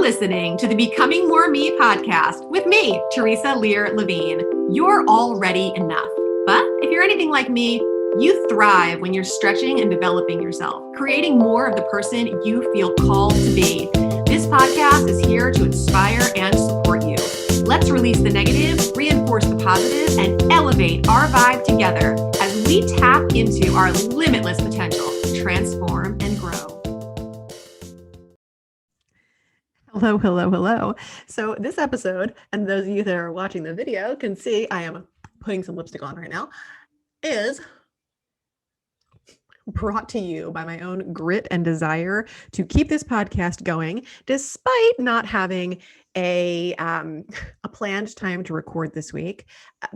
listening to the Becoming More Me podcast with me, Theresa Lear Levine. You're already enough. But if you're anything like me, you thrive when you're stretching and developing yourself, creating more of the person you feel called to be. This podcast is here to inspire and support you. Let's release the negative, reinforce the positive, and elevate our vibe together as we tap into our limitless potential to transform and grow. Hello, hello, hello. So this episode, and those of you that are watching the video can see I am putting some lipstick on right now, is brought to you by my own grit and desire to keep this podcast going, despite not having a planned time to record this week,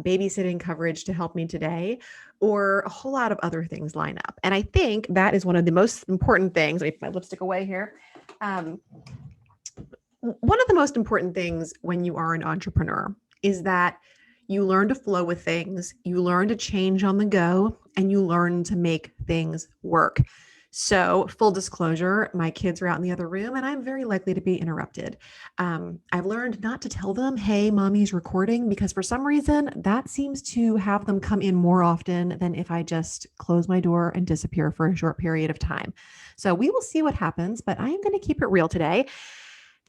babysitting coverage to help me today, or a whole lot of other things line up. And I think that is one of the most important things. Let me put my lipstick away here. One of the most important things when you are an entrepreneur is that you learn to flow with things, you learn to change on the go, and you learn to make things work. So full disclosure, my kids are out in the other room and I'm very likely to be interrupted. I've learned not to tell them, hey, mommy's recording, because for some reason that seems to have them come in more often than if I just close my door and disappear for a short period of time. So we will see what happens, but I am going to keep it real today.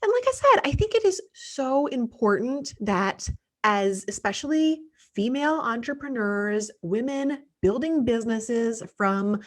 And like I said, I think it is so important that as especially female entrepreneurs, women building businesses from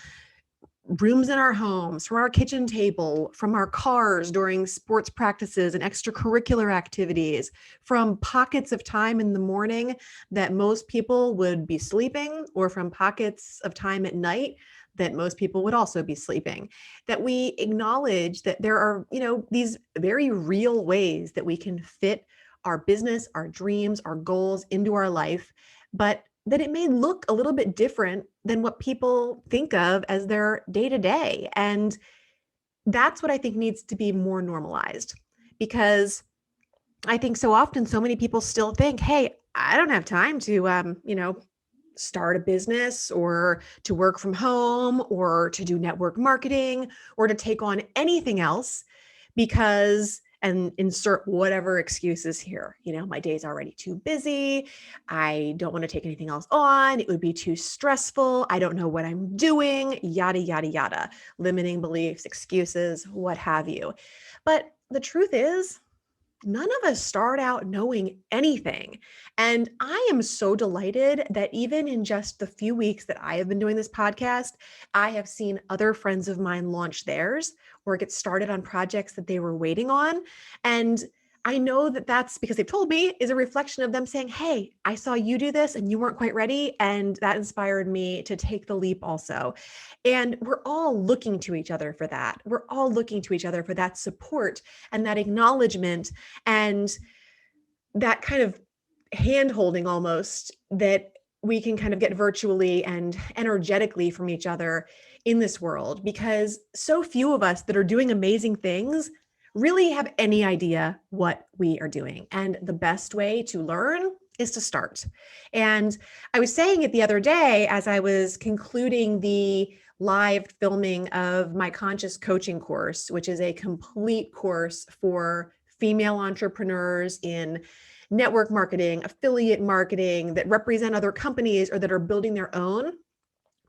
rooms in our homes, from our kitchen table, from our cars during sports practices and extracurricular activities, from pockets of time in the morning that most people would be sleeping, or from pockets of time at night that most people would also be sleeping, that we acknowledge that there are, these very real ways that we can fit our business, our dreams, our goals into our life, but that it may look a little bit different than what people think of as their day-to-day. And that's what I think needs to be more normalized, because I think so often so many people still think, hey, I don't have time to, start a business or to work from home or to do network marketing or to take on anything else because, and insert whatever excuses here, my day's already too busy. I don't want to take anything else on. It would be too stressful. I don't know what I'm doing, yada, yada, yada, limiting beliefs, excuses, what have you. But the truth is, none of us start out knowing anything. And I am so delighted that even in just the few weeks that I have been doing this podcast, I have seen other friends of mine launch theirs or get started on projects that they were waiting on. And I know that that's because they've told me is a reflection of them saying, hey, I saw you do this and you weren't quite ready. And that inspired me to take the leap also. And we're all looking to each other for that. We're all looking to each other for that support and that acknowledgement and that kind of hand-holding almost that we can kind of get virtually and energetically from each other in this world, because so few of us that are doing amazing things really have any idea what we are doing. And the best way to learn is to start. And I was saying it the other day as I was concluding the live filming of my conscious coaching course, which is a complete course for female entrepreneurs in network marketing, affiliate marketing that represent other companies or that are building their own,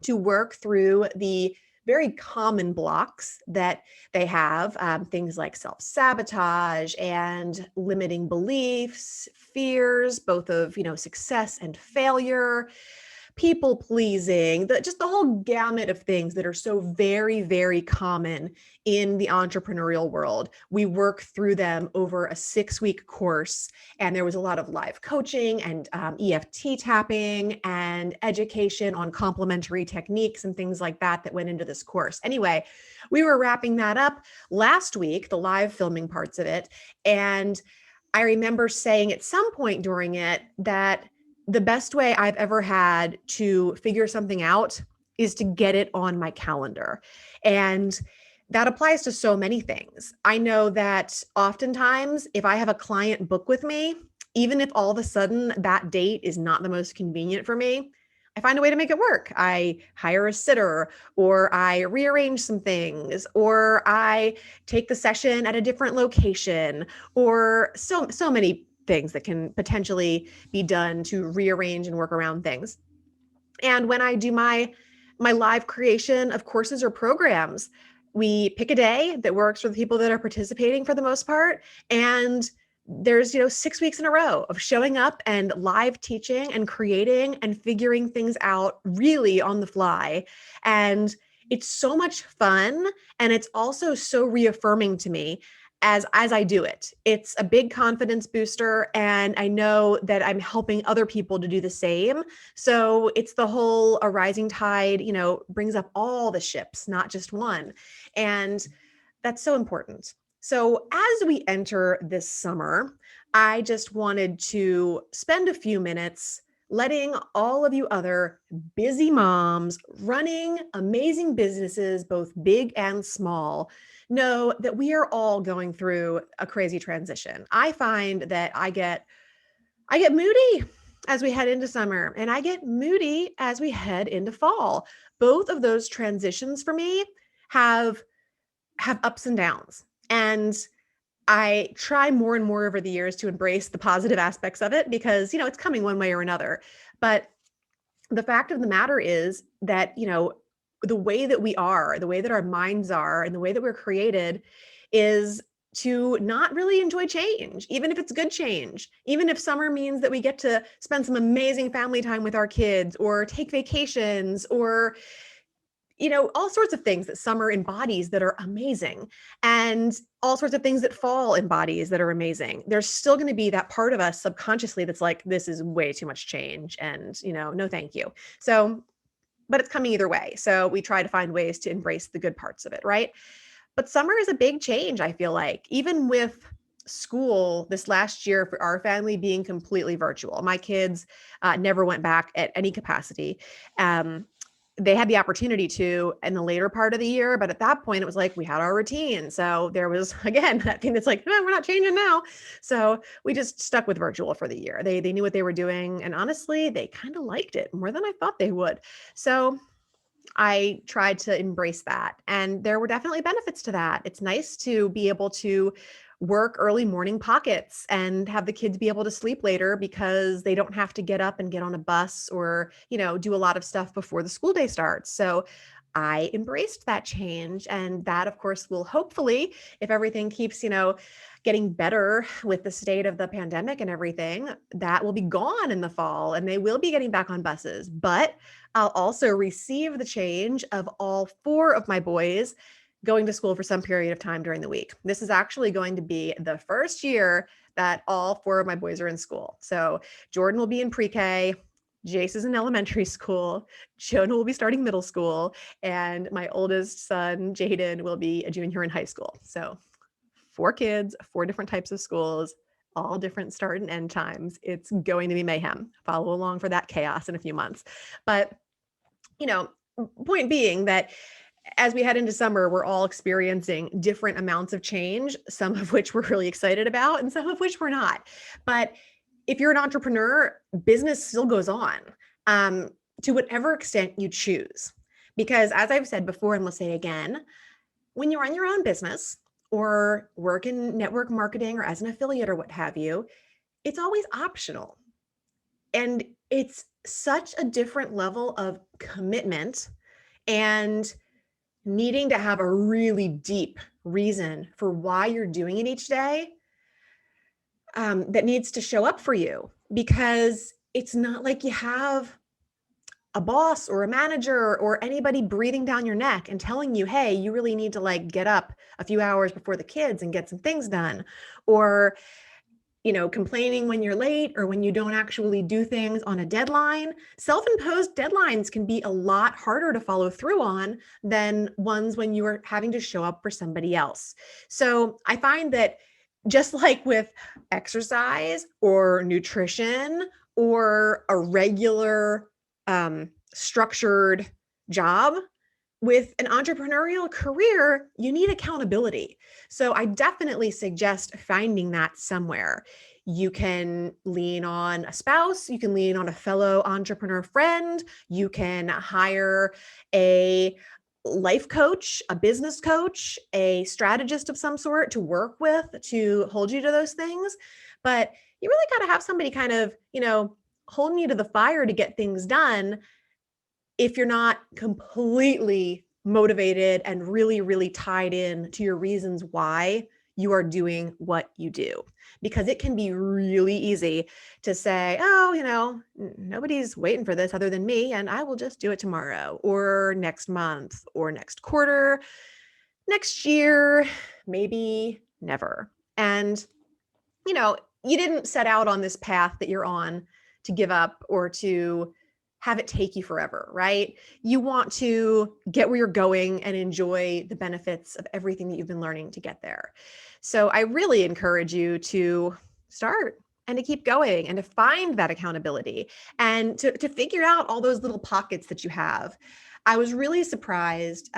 to work through the very common blocks that they have, things like self-sabotage and limiting beliefs, fears, both of, success and failure, people pleasing, just the whole gamut of things that are so very, very common in the entrepreneurial world. We work through them over a 6-week course, and there was a lot of live coaching and EFT tapping and education on complementary techniques and things like that that went into this course. Anyway, we were wrapping that up last week, the live filming parts of it, and I remember saying at some point during it that the best way I've ever had to figure something out is to get it on my calendar. And that applies to so many things. I know that oftentimes if I have a client book with me, even if all of a sudden that date is not the most convenient for me, I find a way to make it work. I hire a sitter, or I rearrange some things, or I take the session at a different location, or so many things that can potentially be done to rearrange and work around things. And when I do my live creation of courses or programs, we pick a day that works for the people that are participating for the most part. And there's 6 weeks in a row of showing up and live teaching and creating and figuring things out really on the fly. And it's so much fun, and it's also so reaffirming to me as I do it. It's a big confidence booster, and I know that I'm helping other people to do the same. So it's the whole a rising tide, brings up all the ships, not just one. And that's so important. So as we enter this summer, I just wanted to spend a few minutes letting all of you other busy moms running amazing businesses, both big and small, know that we are all going through a crazy transition. I find that I get moody as we head into summer, and I get moody as we head into fall. Both of those transitions for me have ups and downs. And I try more and more over the years to embrace the positive aspects of it because, it's coming one way or another. But the fact of the matter is that, the way that we are, the way that our minds are, and the way that we're created is to not really enjoy change, even if it's good change, even if summer means that we get to spend some amazing family time with our kids or take vacations or all sorts of things that summer embodies that are amazing, and all sorts of things that fall embodies that are amazing. There's still going to be that part of us subconsciously that's like, this is way too much change, and no thank you. So, but it's coming either way. So we try to find ways to embrace the good parts of it, right? But summer is a big change, I feel like, even with school this last year for our family being completely virtual. My kids never went back at any capacity. They had the opportunity to in the later part of the year, but at that point it was like we had our routine. So there was again that thing that's like, we're not changing now. So we just stuck with virtual for the year. They knew what they were doing, and honestly, they kind of liked it more than I thought they would. So I tried to embrace that. And there were definitely benefits to that. It's nice to be able to work early morning pockets and have the kids be able to sleep later because they don't have to get up and get on a bus or, do a lot of stuff before the school day starts. So I embraced that change. And that, of course, will hopefully, if everything keeps, getting better with the state of the pandemic and everything, that will be gone in the fall and they will be getting back on buses. But I'll also receive the change of all 4 of my boys going to school for some period of time during the week. This is actually going to be the first year that all 4 of my boys are in school. So Jordan will be in pre-K, Jace is in elementary school, Jonah will be starting middle school, and my oldest son, Jaden, will be a junior in high school. So 4 kids, 4 different types of schools, all different start and end times. It's going to be mayhem. Follow along for that chaos in a few months. But, point being that as we head into summer, we're all experiencing different amounts of change, some of which we're really excited about and some of which we're not. But if you're an entrepreneur, business still goes on to whatever extent you choose. Because as I've said before, and we'll say again, when you run your own business or work in network marketing or as an affiliate or what have you, it's always optional. And it's such a different level of commitment and needing to have a really deep reason for why you're doing it each day that needs to show up for you, because it's not like you have a boss or a manager or anybody breathing down your neck and telling you, hey, you really need to get up a few hours before the kids and get some things done, or complaining when you're late or when you don't actually do things on a deadline. Self-imposed deadlines can be a lot harder to follow through on than ones when you are having to show up for somebody else. So I find that just like with exercise or nutrition or a regular structured job, with an entrepreneurial career, you need accountability. So I definitely suggest finding that somewhere. You can lean on a spouse. You can lean on a fellow entrepreneur friend. You can hire a life coach, a business coach, a strategist of some sort to work with to hold you to those things. But you really got to have somebody kind of, holding you to the fire to get things done if you're not completely motivated and really, really tied in to your reasons why you are doing what you do. Because it can be really easy to say, oh, nobody's waiting for this other than me, and I will just do it tomorrow or next month or next quarter, next year, maybe never. And, you didn't set out on this path that you're on to give up or to have it take you forever, right? You want to get where you're going and enjoy the benefits of everything that you've been learning to get there. So I really encourage you to start and to keep going and to find that accountability and to figure out all those little pockets that you have. I was really surprised.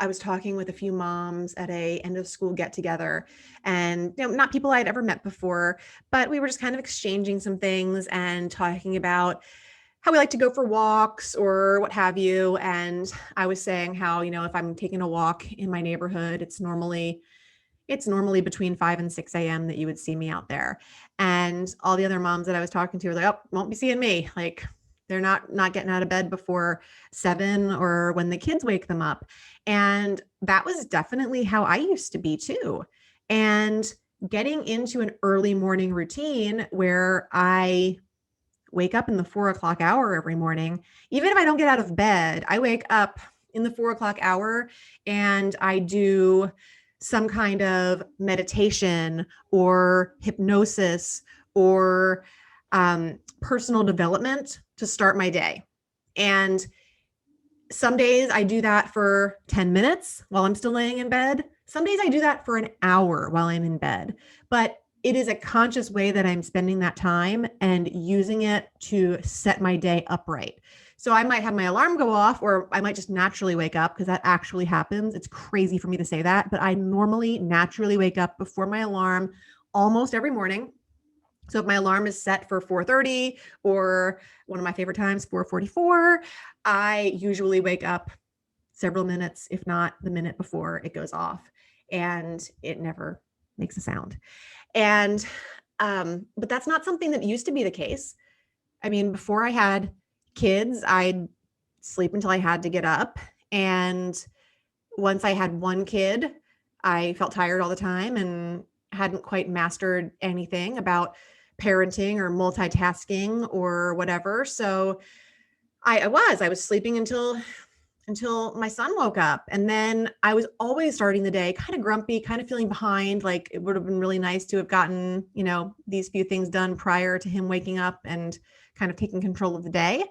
I was talking with a few moms at a end of school get together, and not people I'd ever met before, but we were just kind of exchanging some things and talking about how we like to go for walks or what have you. And I was saying how, if I'm taking a walk in my neighborhood, it's normally between 5 and 6 a.m. that you would see me out there. And all the other moms that I was talking to were like, oh, won't be seeing me. Like, they're not getting out of bed before 7 or when the kids wake them up. And that was definitely how I used to be too. And getting into an early morning routine where I wake up in the 4 o'clock hour every morning, even if I don't get out of bed, I wake up in the 4 o'clock hour and I do some kind of meditation or hypnosis or personal development to start my day. And some days I do that for 10 minutes while I'm still laying in bed. Some days I do that for an hour while I'm in bed. But it is a conscious way that I'm spending that time and using it to set my day upright. So I might have my alarm go off, or I might just naturally wake up, because that actually happens. It's crazy for me to say that, but I normally naturally wake up before my alarm almost every morning. So if my alarm is set for 4:30 or one of my favorite times, 4:44, I usually wake up several minutes, if not the minute before it goes off, and it never makes a sound. And, but that's not something that used to be the case. I mean, before I had kids, I'd sleep until I had to get up. And once I had one kid, I felt tired all the time and hadn't quite mastered anything about parenting or multitasking or whatever. So I was sleeping until my son woke up. And then I was always starting the day kind of grumpy, kind of feeling behind. Like, it would have been really nice to have gotten, these few things done prior to him waking up and kind of taking control of the day.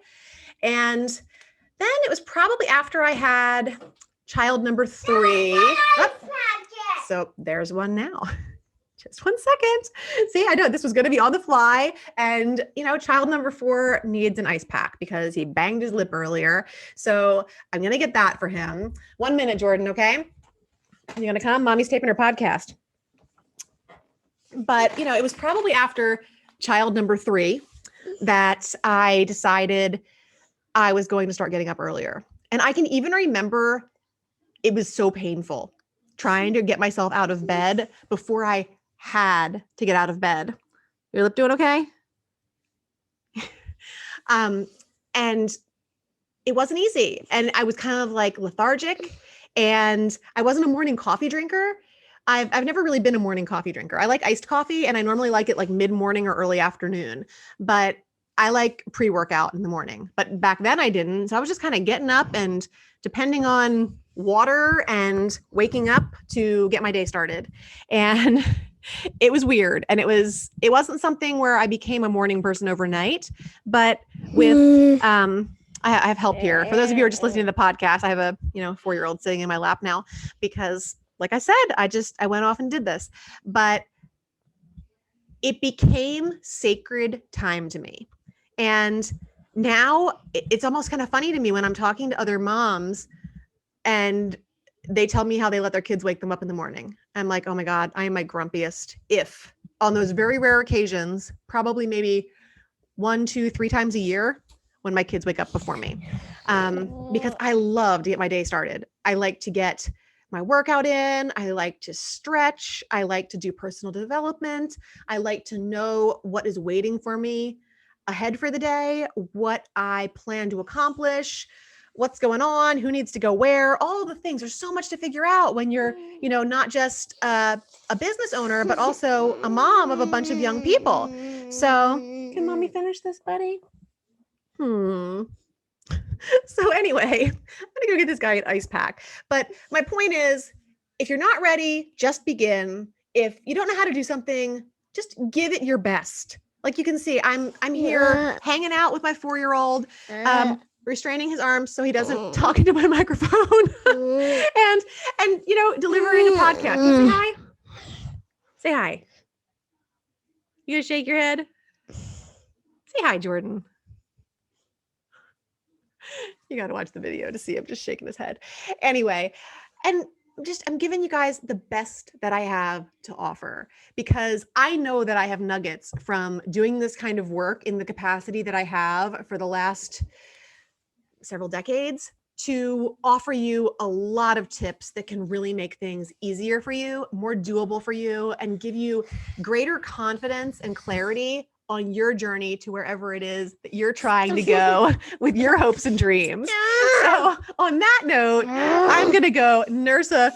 And then it was probably after I had child number 3. Oh, so there's one now. Just 1 second. See, I know this was going to be on the fly. And, child number 4 needs an ice pack because he banged his lip earlier. So I'm going to get that for him. 1 minute, Jordan. Okay. You're going to come? Mommy's taping her podcast. But, it was probably after child number 3 that I decided I was going to start getting up earlier. And I can even remember it was so painful trying to get myself out of bed before I had to get out of bed. Your lip doing okay? And it wasn't easy. And I was kind of like lethargic, and I wasn't a morning coffee drinker. I've never really been a morning coffee drinker. I like iced coffee, and I normally like it like mid-morning or early afternoon, but I like pre-workout in the morning. But back then I didn't. So I was just kind of getting up and depending on water and waking up to get my day started. And it was weird. And it wasn't something where I became a morning person overnight, but with, I have help here. For those of you who are just listening to the podcast, I have a, 4-year-old sitting in my lap now because, like I said, I went off and did this, but it became sacred time to me. And now it's almost kind of funny to me when I'm talking to other moms and they tell me how they let their kids wake them up in the morning. I'm like, oh my God, I am my grumpiest if on those very rare occasions, probably maybe 1, 2, 3 times a year when my kids wake up before me. Because I love to get my day started. I like to get my workout in. I like to stretch. I like to do personal development. I like to know what is waiting for me ahead for the day, what I plan to accomplish, what's going on, who needs to go where, all the things. There's so much to figure out when you're, not just a business owner, but also a mom of a bunch of young people. So, can mommy finish this, buddy? So anyway, I'm gonna go get this guy an ice pack. But my point is, if you're not ready, just begin. If you don't know how to do something, just give it your best. Like you can see, I'm here hanging out with my 4-year-old, restraining his arms so he doesn't talk into my microphone, and delivering a podcast. Can you say hi? Say hi. You gonna shake your head? Say hi, Jordan. You got to watch the video to see him just shaking his head. Anyway, and I'm giving you guys the best that I have to offer because I know that I have nuggets from doing this kind of work in the capacity that I have for the last several decades to offer you a lot of tips that can really make things easier for you, more doable for you, and give you greater confidence and clarity on your journey to wherever it is that you're trying to go with your hopes and dreams. So on that note, I'm going to go nurse a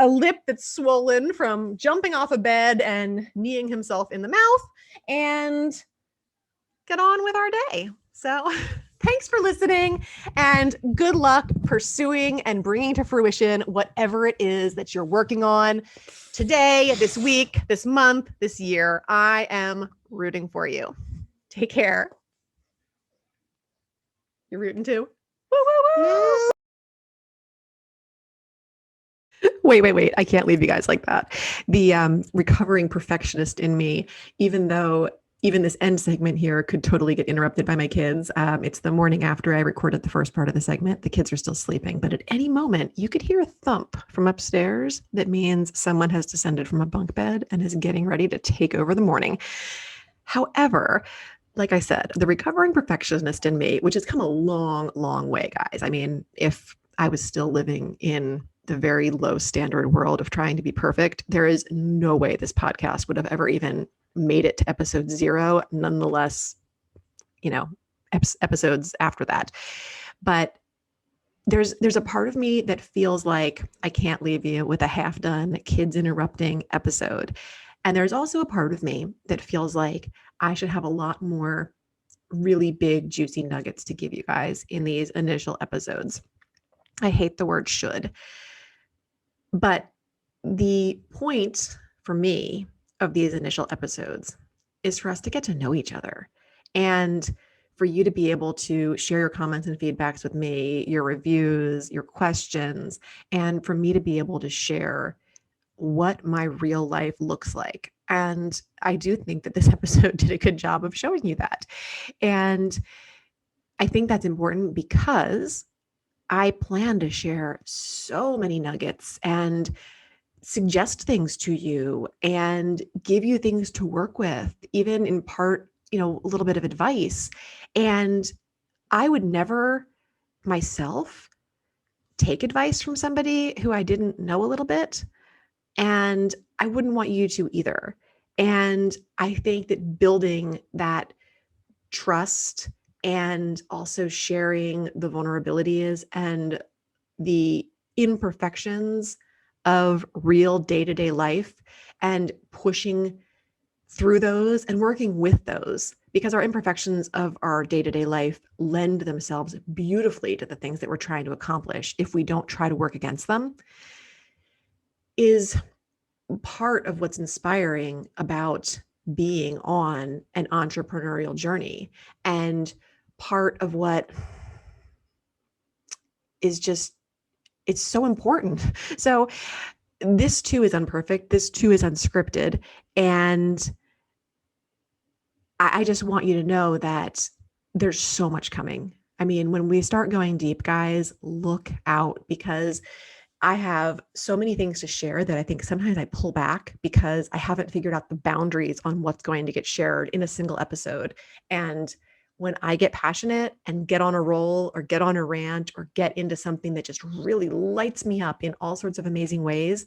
lip that's swollen from jumping off a bed and kneeing himself in the mouth and get on with our day. So thanks for listening and good luck pursuing and bringing to fruition whatever it is that you're working on today, this week, this month, this year. I am rooting for you. Take care. You're rooting too? Woo, woo, woo. Wait. I can't leave you guys like that. The recovering perfectionist in me, even this end segment here could totally get interrupted by my kids. It's the morning after I recorded the first part of the segment. The kids are still sleeping, but at any moment you could hear a thump from upstairs. That means someone has descended from a bunk bed and is getting ready to take over the morning. However, like I said, the recovering perfectionist in me, which has come a long, long way, guys. I mean, if I was still living in the very low standard world of trying to be perfect, there is no way this podcast would have ever even made it to episode 0, nonetheless, episodes after that. But there's a part of me that feels like I can't leave you with a half-done kids interrupting episode. And there's also a part of me that feels like I should have a lot more really big, juicy nuggets to give you guys in these initial episodes. I hate the word should. But the point for me of these initial episodes is for us to get to know each other and for you to be able to share your comments and feedbacks with me, your reviews, your questions, and for me to be able to share what my real life looks like. And I do think that this episode did a good job of showing you that. And I think that's important because I plan to share so many nuggets and suggest things to you and give you things to work with, even in part, a little bit of advice. And I would never myself take advice from somebody who I didn't know a little bit. And I wouldn't want you to either. And I think that building that trust and also sharing the vulnerabilities and the imperfections of real day-to-day life and pushing through those and working with those, because our imperfections of our day-to-day life lend themselves beautifully to the things that we're trying to accomplish if we don't try to work against them, is part of what's inspiring about being on an entrepreneurial journey, and part of what is just, it's so important. So this too is imperfect. This too is unscripted. And I just want you to know that there's so much coming. I mean, when we start going deep, guys, look out, because I have so many things to share that I think sometimes I pull back because I haven't figured out the boundaries on what's going to get shared in a single episode. And when I get passionate and get on a roll or get on a rant or get into something that just really lights me up in all sorts of amazing ways,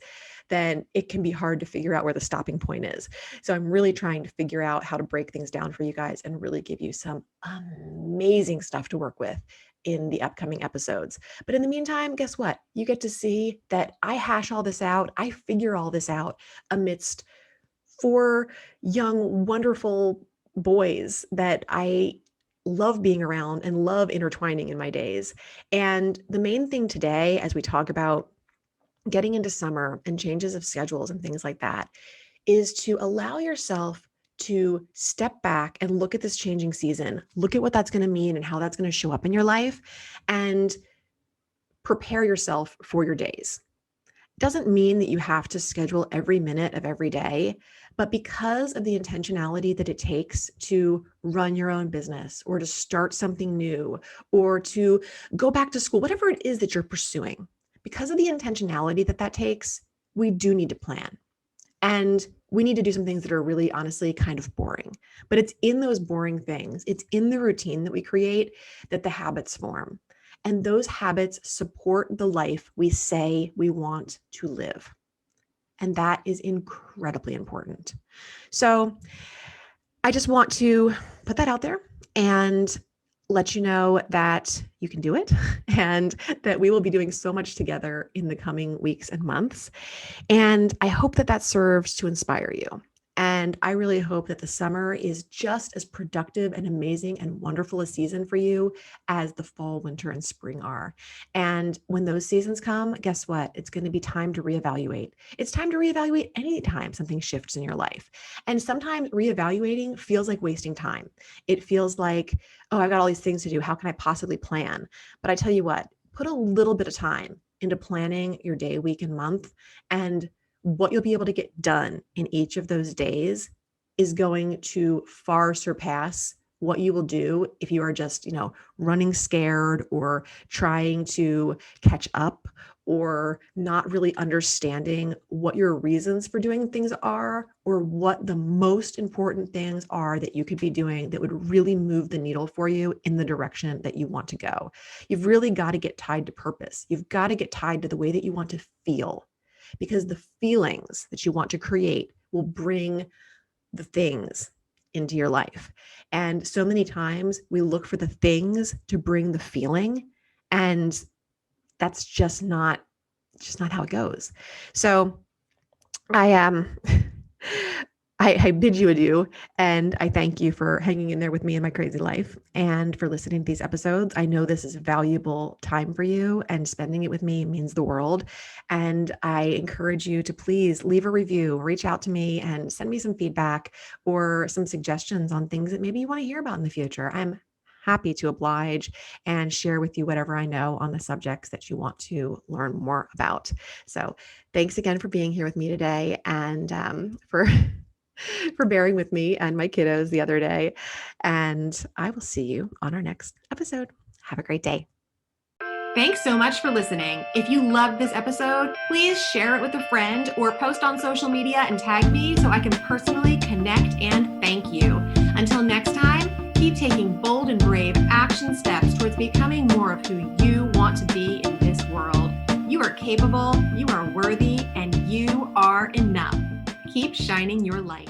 then it can be hard to figure out where the stopping point is. So I'm really trying to figure out how to break things down for you guys and really give you some amazing stuff to work with in the upcoming episodes. But in the meantime, guess what? You get to see that I hash all this out. I figure all this out amidst 4 young, wonderful boys that I love being around and love intertwining in my days. And the main thing today, as we talk about getting into summer and changes of schedules and things like that, is to allow yourself to step back and look at this changing season, look at what that's going to mean and how that's going to show up in your life, and prepare yourself for your days. Doesn't mean that you have to schedule every minute of every day, but because of the intentionality that it takes to run your own business or to start something new or to go back to school, whatever it is that you're pursuing, because of the intentionality that takes, we do need to plan. And we need to do some things that are really honestly kind of boring, but it's in those boring things, it's in the routine that we create that the habits form. And those habits support the life we say we want to live. And that is incredibly important. So I just want to put that out there and let you know that you can do it and that we will be doing so much together in the coming weeks and months. And I hope that serves to inspire you. And I really hope that the summer is just as productive and amazing and wonderful a season for you as the fall, winter, and spring are. And when those seasons come, guess what? It's going to be time to reevaluate. It's time to reevaluate anytime something shifts in your life. And sometimes reevaluating feels like wasting time. It feels like, oh, I've got all these things to do. How can I possibly plan? But I tell you what, put a little bit of time into planning your day, week, and month, and what you'll be able to get done in each of those days is going to far surpass what you will do if you are just, running scared or trying to catch up or not really understanding what your reasons for doing things are or what the most important things are that you could be doing that would really move the needle for you in the direction that you want to go. You've really got to get tied to purpose. You've got to get tied to the way that you want to feel, because the feelings that you want to create will bring the things into your life. And so many times we look for the things to bring the feeling, and that's just not how it goes. So I bid you adieu, and I thank you for hanging in there with me in my crazy life and for listening to these episodes. I know this is valuable time for you, and spending it with me means the world. And I encourage you to please leave a review, reach out to me and send me some feedback or some suggestions on things that maybe you want to hear about in the future. I'm happy to oblige and share with you whatever I know on the subjects that you want to learn more about. So thanks again for being here with me today, and for bearing with me and my kiddos the other day. And I will see you on our next episode. Have a great day. Thanks so much for listening. If you loved this episode, please share it with a friend or post on social media and tag me so I can personally connect and thank you. Until next time, keep taking bold and brave action steps towards becoming more of who you want to be in this world. You are capable, you are worthy, and you are enough. Keep shining your light.